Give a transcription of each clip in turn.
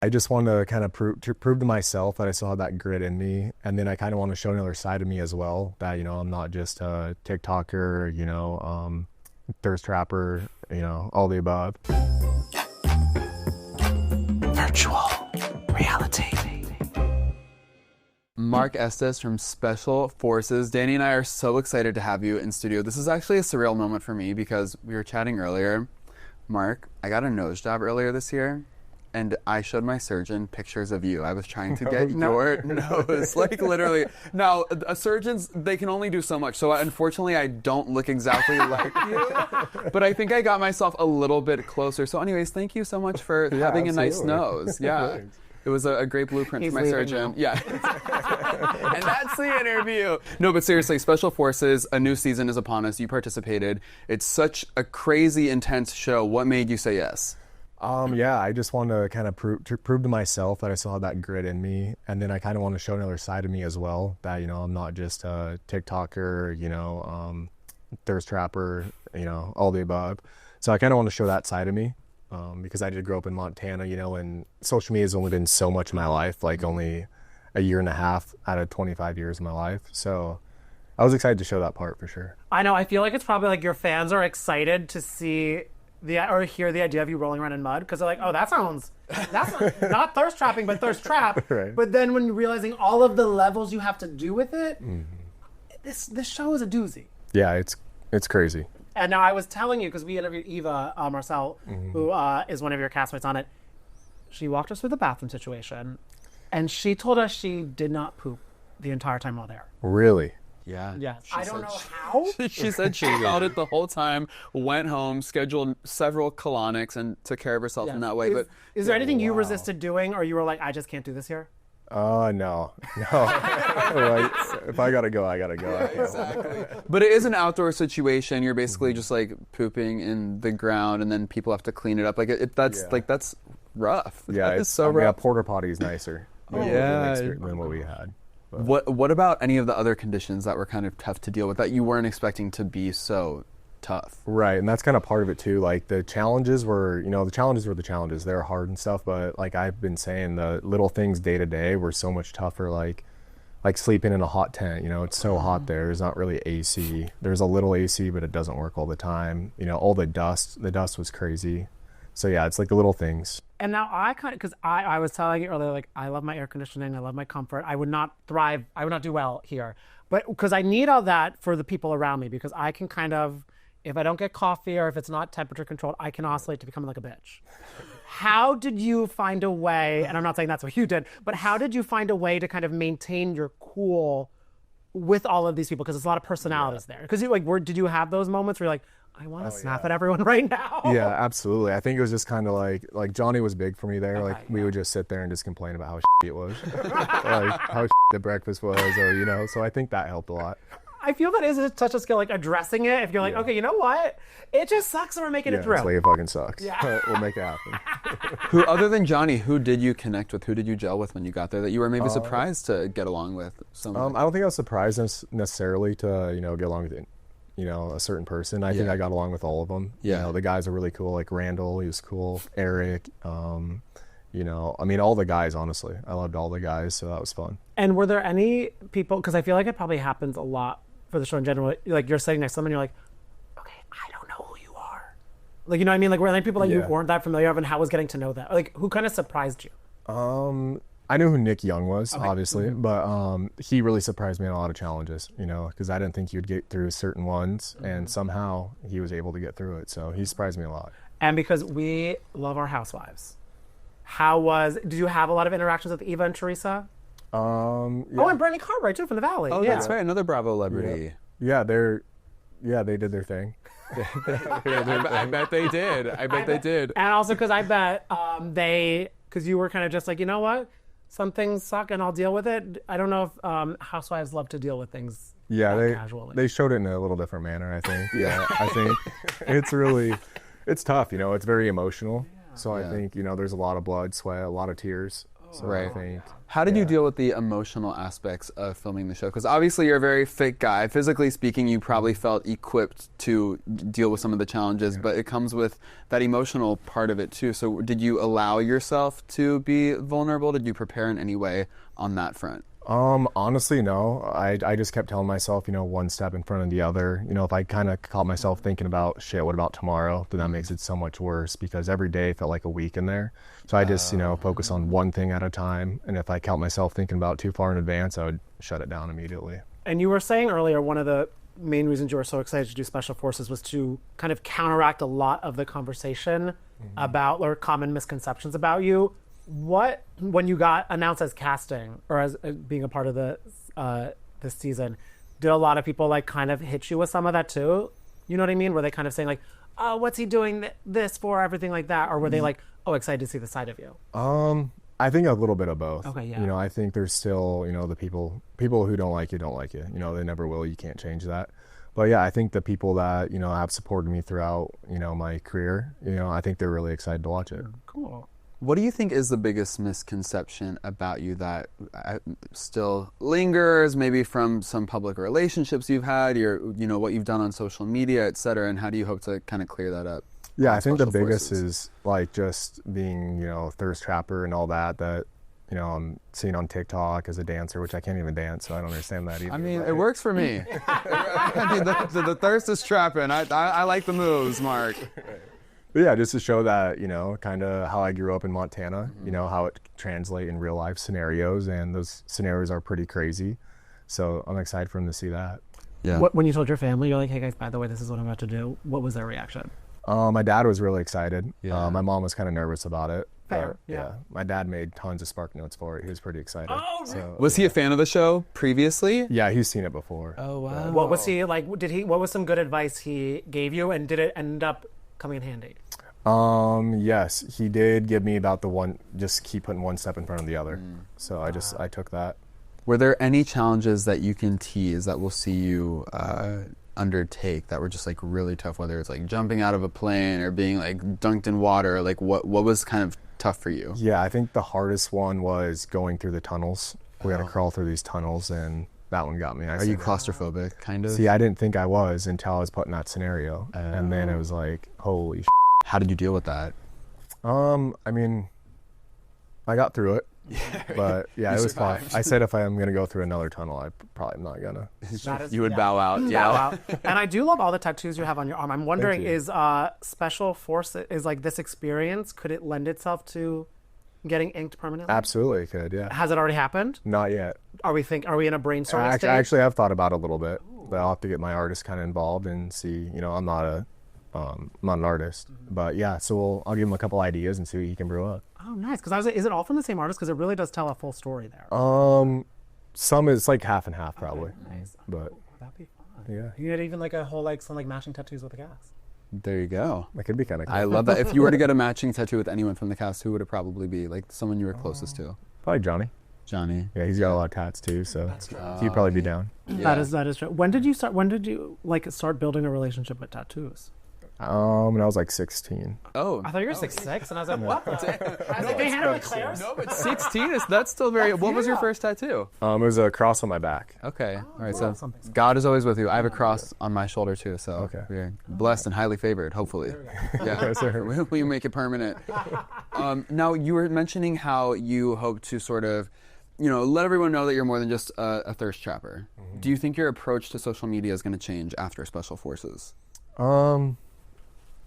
I just want to kind of prove to myself that I still have that grit in me, and then I kind of want to show another side of me as well. That I'm not just a TikToker, thirst trapper, all the above. Virtual reality. Mark Estes from Special Forces. Danny and I are so excited to have you in studio. This is actually a surreal moment for me because we were chatting earlier. Mark, I got a nose job earlier this year, and I showed my surgeon pictures of you. I was trying to get your nose, like literally. Now, surgeons, they can only do so much. So unfortunately, I don't look exactly like you. But I think I got myself a little bit closer. So anyways, thank you so much for having a nice nose. Yeah. It was a great blueprint for my surgeon. Yeah. And that's the interview. No, but seriously, Special Forces, a new season is upon us. You participated. It's such a crazy, intense show. What made you say yes? I just want to kind of prove to myself that I still have that grit in me, and then I kind of want to show another side of me as well. That I'm not just a TikToker, thirst trapper, all the above. So I kind of want to show that side of me. Because I did grow up in Montana, and social media has only been so much of my life, like only a year and a half out of 25 years of my life. So I was excited to show that part for sure. I know. I feel like it's probably like your fans are excited to see or hear the idea of you rolling around in mud because they're like, oh, that's not thirst trapping, but thirst trap. Right. But then when you're realizing all of the levels you have to do with it, this show is a doozy. Yeah, it's crazy. And now I was telling you, because we interviewed Eva Marcel, who is one of your castmates on it. She walked us through the bathroom situation, and she told us she did not poop the entire time while there. Really? Yeah. Yes. I don't know how. She said she felt it the whole time, went home, scheduled several colonics, and took care of herself in that way. Is there anything you resisted doing, or you were like, I just can't do this here? No. Like, if I gotta go, I gotta go. Exactly. But it is an outdoor situation. You're basically just like pooping in the ground, and then people have to clean it up. Like that's rough. Yeah, it's so rough. Yeah, porta potty is nicer. Than what we had. But. What about any of the other conditions that were kind of tough to deal with that you weren't expecting to be so tough? Right, and that's kind of part of it too. Like the challenges were the challenges. They're hard and stuff, but like I've been saying, the little things day to day were so much tougher. Like sleeping in a hot tent. It's so hot there. There's not really AC. There's a little AC, but it doesn't work all the time. All the dust. The dust was crazy. So yeah, it's like the little things. And now I kind of, because I was telling you earlier, like I love my air conditioning, I love my comfort. I would not thrive, I would not do well here. But because I need all that for the people around me, because I can kind of, if I don't get coffee or if it's not temperature controlled, I can oscillate to become like a bitch. How did you find a way, and I'm not saying that's what you did, but how did you find a way to kind of maintain your cool with all of these people? Because there's a lot of personalities there. Because did you have those moments where you're like, I want to snap at everyone right now? Yeah, absolutely. I think it was just kind of like Johnny was big for me there. We would just sit there and just complain about how shitty it was, like how shitty the breakfast was, or so I think that helped a lot. I feel that is such a skill, like addressing it. If you're like, okay, you know what? It just sucks and we're making it through. It's like it fucking sucks. Yeah. But we'll make it happen. Who, other than Johnny, who did you connect with? Who did you gel with when you got there that you were maybe surprised to get along with? I don't think I was surprised necessarily to, get along with a certain person. I think I got along with all of them. Yeah. The guys are really cool. Like Randall, he was cool. Eric, all the guys, honestly. I loved all the guys, so that was fun. And were there any people, because I feel like it probably happens a lot for the show in general, like you're sitting next to someone, you're like, okay, I don't know who you are. Like, you know what I mean? Like, were there any people that you weren't that familiar with, and how was getting to know them? Like, who kind of surprised you? I knew who Nick Young was, obviously, but he really surprised me in a lot of challenges, because I didn't think you'd get through certain ones, and somehow he was able to get through it, so he surprised me a lot. And because we love our housewives, did you have a lot of interactions with Eva and Teresa? Yeah. Oh, and Brittany Cartwright too from the Valley. Oh, that's right, another Bravo celebrity. Yeah, they did their thing. I bet they did. They did. And also because I bet because you were kind of just like, you know what? Some things suck and I'll deal with it. I don't know if housewives love to deal with things casually. They showed it in a little different manner, I think. Yeah, I think it's tough, it's very emotional. Yeah. So I think, there's a lot of blood, sweat, a lot of tears. So Right. I think. How did you Yeah. deal with the emotional aspects of filming the show? Because obviously you're a very fit guy. Physically speaking, you probably felt equipped to deal with some of the challenges, but it comes with that emotional part of it too. So did you allow yourself to be vulnerable? Did you prepare in any way on that front? Honestly, no. I just kept telling myself, one step in front of the other. If I kind of caught myself thinking about, shit, what about tomorrow? Then that makes it so much worse because every day felt like a week in there. So I just, focus on one thing at a time. And if I caught myself thinking about too far in advance, I would shut it down immediately. And you were saying earlier, one of the main reasons you were so excited to do Special Forces was to kind of counteract a lot of the conversation about or common misconceptions about you. When you got announced as casting or as being a part of this season, did a lot of people like kind of hit you with some of that too? You know what I mean? Were they kind of saying like, "Oh, what's he doing this for?" Everything like that, or were they like, "Oh, excited to see the side of you"? I think a little bit of both. Okay, yeah. I think there's still, the people who don't like you, don't like you. They never will. You can't change that. But yeah, I think the people that, have supported me throughout, my career, I think they're really excited to watch it. Cool. What do you think is the biggest misconception about you that still lingers, maybe from some public relationships you've had, what you've done on social media, et cetera, and how do you hope to kind of clear that up? Yeah, I think the Special biggest Forces? is like just being, thirst trapper and all that, I'm seeing on TikTok as a dancer, which I can't even dance, so I don't understand that either. I mean, but- it works for me. I mean, the thirst is trapping. I like the moves, Mark. But yeah, just to show that, kind of how I grew up in Montana, how it translates in real life scenarios, and those scenarios are pretty crazy. So I'm excited for them to see that. Yeah. When you told your family, you're like, "Hey guys, by the way, this is what I'm about to do." What was their reaction? My dad was really excited. Yeah. My mom was kind of nervous about it. Fair, but, yeah. My dad made tons of spark notes for it. He was pretty excited. Oh, so, Was he a fan of the show previously? Yeah, he's seen it before. Oh, wow. What was he like? What was some good advice he gave you, and did it end up coming in handy? Yes, he did give me about the one, just keep putting one step in front of the other. So I took that. Were there any challenges that you can tease that we'll see you undertake that were just like really tough, whether it's like jumping out of a plane or being like dunked in water? Like what was kind of tough for you? Yeah, I think the hardest one was going through the tunnels. We had to crawl through these tunnels, and that one got me. Are you claustrophobic, kind of? See, I didn't think I was until I was put in that scenario. And then it was like, holy How did you deal with that? I mean, I got through it. But yeah, it was fun. I said if I'm going to go through another tunnel, I probably am not going to. That is- You would yeah. bow out. Yeah. Bow out. And I do love all the tattoos you have on your arm. I'm wondering, you. is Special Forces, is like this experience, could it lend itself to getting inked permanently? Absolutely could, yeah. Has it already happened? Not yet. Are we in a brainstorming stage? Actually, I've thought about it a little bit. But I'll have to get my artist kind of involved and see. I'm not an artist, but yeah. So I'll give him a couple ideas and see what he can brew up. Oh, nice. Because I was like, is it all from the same artist? Because it really does tell a full story there. Some is like half and half probably, Nice. but That'd be fun. yeah, You get even like a whole some matching tattoos with the cast. There you go. that could be kind of cool. I love that. If you were to get a matching tattoo with anyone from the cast, who would it probably be? Like someone you were closest to? Probably Johnny. Johnny. Yeah, he's got a lot of tats too, so he'd probably be down. That is true. When did you start building a relationship with tattoos? When I was like 16. Oh. I thought you were 6'6", and I was like, what? I was like, they had it with Claire's? No, but 16 that's still very. What was your first tattoo? It was a cross on my back. Okay. All right. cool. So God is always with you. I have a cross on my shoulder too. So Okay. we're blessed and highly favored. Hopefully. Yeah. Yes, sir. We make it permanent. Now you were mentioning how you hope to sort of, let everyone know that you're more than just a thirst trapper. Do you think your approach to social media is going to change after Special Forces?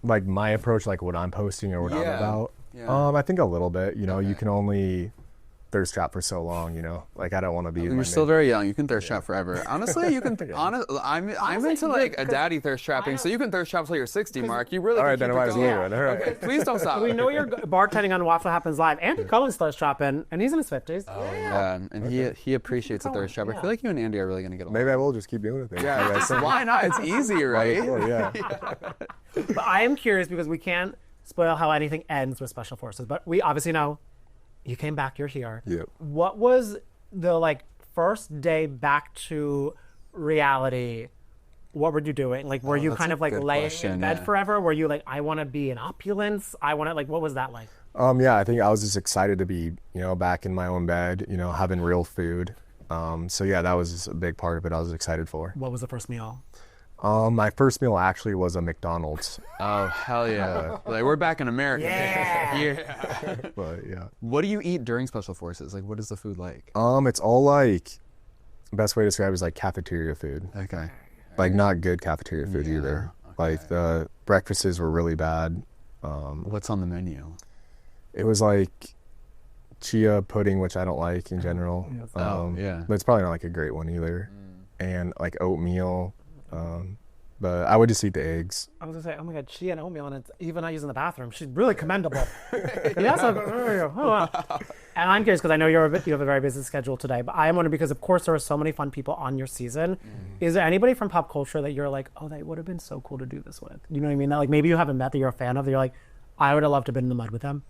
Like my approach, like what I'm posting or what I'm Yeah. about. Yeah. I think a little bit. You Okay. can only thirst trap for so long. Like I don't want to be. You're still very young. You can thirst trap forever. Honestly, you can. I'm into like a daddy thirst trapping, so you can thirst trap till you're 60, Mark. You really. All can right, then keep I it might as going. well. All right. Okay, please don't stop. We know you're bartending on Waffle Happens Live. Andy Cullen's thirst trapping, and he's in his 50s. Yeah, and he appreciates a thirst trap. I feel like you and Andy are really gonna get along. Maybe I will just keep doing it. Yeah, why not? It's easy, right? Well, yeah. But I am curious because we can't spoil how anything ends with Special Forces. But we obviously know you came back, you're here. Yep. What was the first day back to reality? What were you doing? Like, were you that's kind a of like good laying question, in bed yeah. forever? Were you like, I want to be in opulence? I want to what was that like? Yeah, I think I was just excited to be, back in my own bed, having real food. So yeah, that was just a big part of it I was excited for. What was the first meal? My first meal actually was a McDonald's. Oh, hell yeah. Like, we're back in America. Yeah. Yeah. But yeah. What do you eat during Special Forces? Like, what is the food like? It's all like, best way to describe it is like cafeteria food. Okay. Like not good cafeteria food either. Okay. Like the breakfasts were really bad. What's on the menu? It was like chia pudding, which I don't like in general. Yeah. But it's probably not like a great one either. And like oatmeal. But I would just eat the eggs. I was gonna say, oh my god, chia and oatmeal, and it's even not using the bathroom. She's really commendable. And I'm curious because I know you have a very busy schedule today, but I am wondering because of course there are so many fun people on your season. Is there anybody from pop culture that you're like, oh, they would have been so cool to do this with? You know what I mean? That like maybe you haven't met that you're a fan of. That you're like, I would have loved to have been in the mud with them.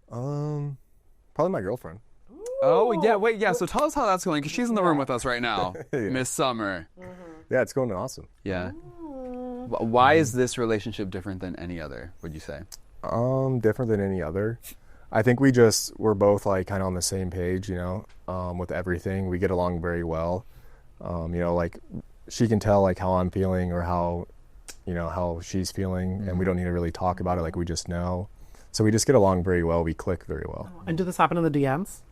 Probably my girlfriend. Oh, yeah, wait, yeah, so tell us how that's going, because she's in the room with us right now, Miss Sommer. Yeah, it's going awesome. Yeah. Why is this relationship different than any other, would you say? Different than any other. I think we're both like kind of on the same page, with everything. We get along very well. Like she can tell like how I'm feeling or how she's feeling, and we don't need to really talk about it. Like we just know. So we just get along very well. We click very well. And did this happen in the DMs?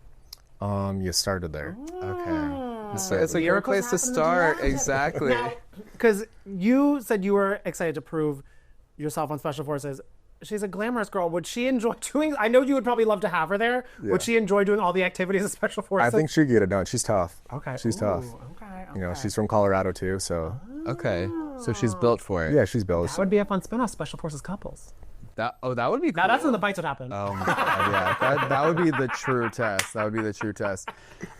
You started there. Okay. It's a great place to start. Exactly. Because you said you were excited to prove yourself on Special Forces. She's a glamorous girl. Would she enjoy doing? I know you would probably love to have her there. Yeah. Would she enjoy doing all the activities of Special Forces? I think she'd get it done. She's tough. Okay. She's tough. Okay. She's from Colorado too, so. Okay. So she's built for it. Yeah, she's built. That would be a fun spin-off, Special Forces couples. That would be cool. Now that's when the fights would happen. Oh my god, yeah. That would be the true test. That would be the true test.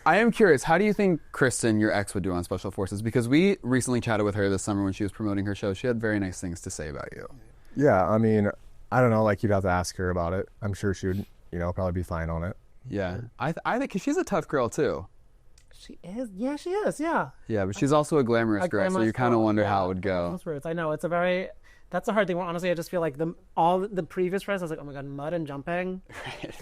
I am curious, how do you think Kristen, your ex, would do on Special Forces? Because we recently chatted with her this summer when she was promoting her show. She had very nice things to say about you. Yeah, I mean, I don't know, like you'd have to ask her about it. I'm sure she would, probably be fine on it. Yeah. I think, because she's a tough girl too. She is. Yeah, she is. Yeah. Yeah, but she's also a glamorous girl, so you kind of wonder how it would go. Those roots. I know. It's a very... That's the hard thing. Honestly, I just feel like all the previous friends, I was like, oh my god, mud and jumping,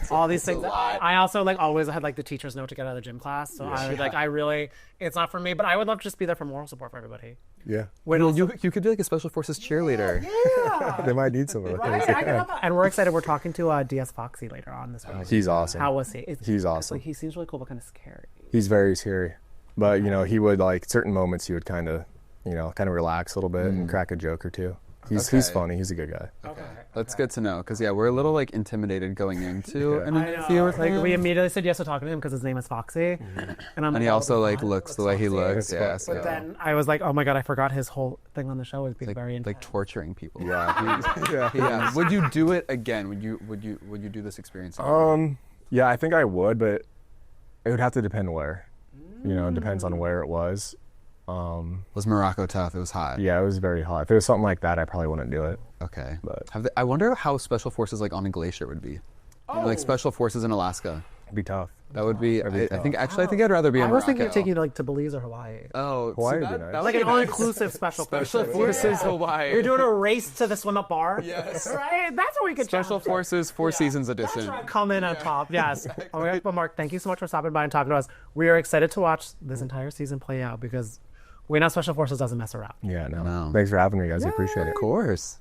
all these things. I also always had the teacher's note to get out of the gym class. So I really, it's not for me. But I would love to just be there for moral support for everybody. Yeah. You could be like a Special Forces cheerleader. Yeah. They might need some of those. And we're excited. We're talking to DS Foxy later on this week. He's awesome. How was he? He's awesome. He seems really cool, but kind of scary. He's very scary, but he would certain moments he would kind of relax a little bit and crack a joke or two. He's funny. He's a good guy. Okay. That's good to know, because we're a little intimidated going into an interview with him. We immediately said yes to talking to him because his name is Foxy, and he also looks the way he looks. Yeah. But then I was like, oh my god, I forgot his whole thing on the show was being very intense. Torturing people. Yeah. Yeah. Would you do it again? Would you do this experience again? Yeah, I think I would, but it would have to depend where. It depends on where it was. Was Morocco tough? It was hot. Yeah, it was very hot. If it was something like that, I probably wouldn't do it. Okay. But I wonder how Special Forces on a glacier would be. Special Forces in Alaska. It'd be tough. That would be. I think I'd rather be in Morocco. I was thinking of taking you to Belize or Hawaii. Oh, Hawaii would be nice. Like an all-inclusive Special Forces Hawaii. You're doing a race to the swim-up bar. Yes. Right. That's what we could. Special Forces Four Seasons edition. Come in on top. Yes. Exactly. Oh my God. But Mark, thank you so much for stopping by and talking to us. We are excited to watch this entire season play out because we know Special Forces doesn't mess around. Yeah, no. Thanks for having me, guys. I appreciate it. Of course.